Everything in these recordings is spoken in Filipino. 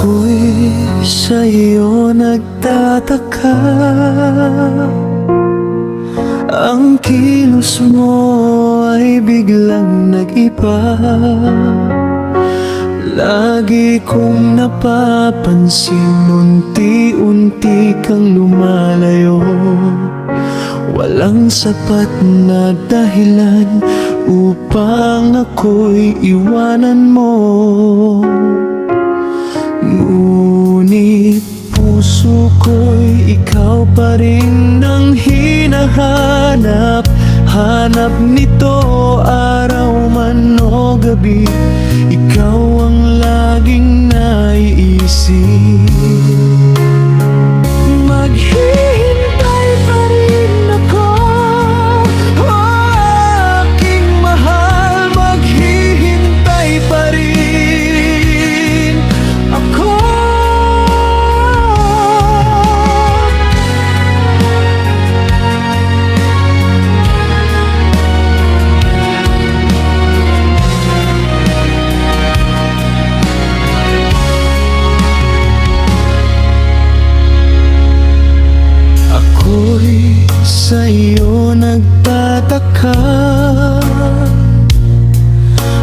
Ako'y sa'yo nagtataka, ang kilos mo ay biglang nag-iba. Lagi kong napapansin, unti-unti kang lumalayo. Walang sapat na dahilan upang ako'y iwanan mo. Ngunit puso ko'y ikaw pa rin ang hinahanap. Hanap nito araw man o gabi, ikaw ang laging naiisip. Maghihintay pa rin ako, aking mahal. Maghihintay pa rin ako. Ako'y sa'yo nagtataka,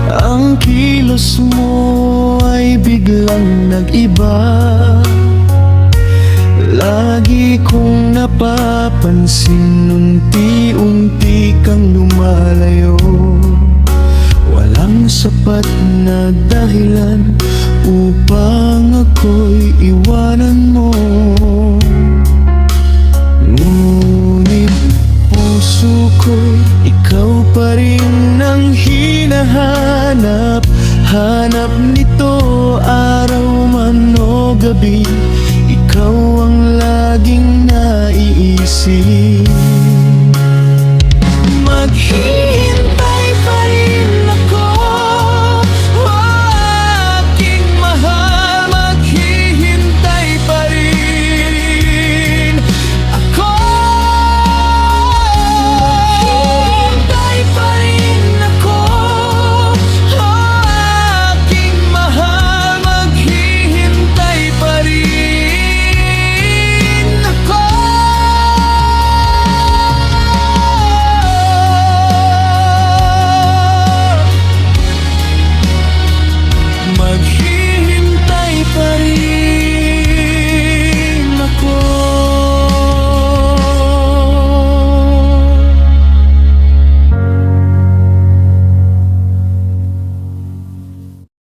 ang kilos mo ay biglang nag-iba. Lagi kong napapansin, unti-unti kang lumalayo. Walang sapat na dahilan upang ako'y iwanan mo. Ngunit puso ko'y ikaw pa rin ang hinahanap. Hanap nito araw man o gabi,